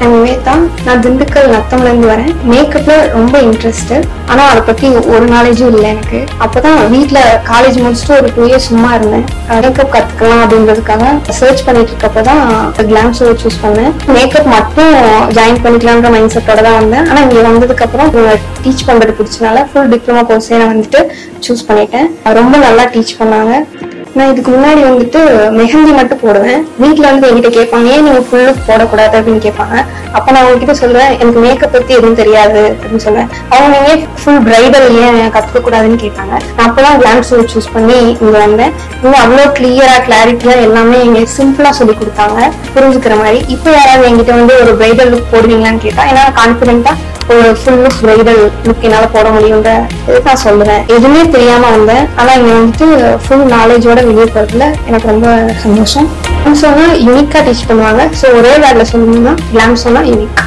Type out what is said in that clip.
Nivetha. நான் திண்டுக்கல் நத்தம்லேருந்து வரேன். மேக்கப்ல ரொம்ப இன்ட்ரெஸ்ட். ஆனால் அதை பற்றி ஒரு நாலேஜும் இல்லை எனக்கு. அப்போதான் வீட்டில் காலேஜ் முடிச்சுட்டு ஒரு 2 years சும்மா இருந்தேன். மேக்கப் கற்றுக்கலாம் அப்படின்றதுக்காக சர்ச் பண்ணிட்டு இருக்கப்போ தான் கிளாம் ஷோ சூஸ் பண்ணேன். மேக்கப் மட்டும் ஜாயின் பண்ணிக்கலான்ற மைண்ட் செட்டோட தான் வந்தேன். ஆனால் இங்கே வந்ததுக்கப்புறம் டீச் பண்ணுறது பிடிச்சனால ஃபுல் டிப்ளமோ கோர்ஸே நான் வந்துட்டு சூஸ் பண்ணிட்டேன். ரொம்ப நல்லா டீச் பண்ணாங்க. நான் இதுக்கு முன்னாடி வந்துட்டு மெஹந்தி மட்டும் போடுவேன். வீட்டில் வந்து என்கிட்ட கேட்பாங்க, ஏன் நீங்கள் ஃபுல்லு போடக்கூடாது அப்படின்னு கேட்பாங்க. அப்போ நான் அவங்ககிட்ட சொல்லுவேன், எனக்கு மேக்கப் பற்றி எதுவும் தெரியாது அப்படின்னு சொல்லுவேன். அவங்க ஏன் ஃபுல் பிரைடல் ஏன் கற்றுக்கக்கூடாதுன்னு கேட்டாங்க. நான் அப்போதான் கிளாம் ஷோ சூஸ் பண்ணி இங்கே வந்தேன். இன்னும் அவ்வளோ கிளியராக எல்லாமே இங்கே சிம்பிளாக சொல்லி கொடுத்தாங்க, புரிஞ்சுக்கிற மாதிரி. இப்போ யாராவது என்கிட்ட வந்து ஒரு பிரைடல் லுக் போடுவீங்களான்னு கேட்டால் ஏன்னா கான்ஃபிடென்ட்டாக ஒரு ஃபுல் லுக் பிரைடல் லுக் என்னால் போட முடியுன்ற இதுக்கு நான் சொல்லுவேன். எதுவுமே தெரியாமல் வந்தேன். ஆனால் இங்கே வந்துட்டு ஃபுல் நாலேஜோட வெளியே போறதுல எனக்கு ரொம்ப சந்தோஷம். கிளாம் ஷோனா யூனிக்கா டீச் பண்ணுவாங்க. ஸோ ஒரே வேர்ல சொல்லணும்னா கிளாம் ஷோனா யூனிக்.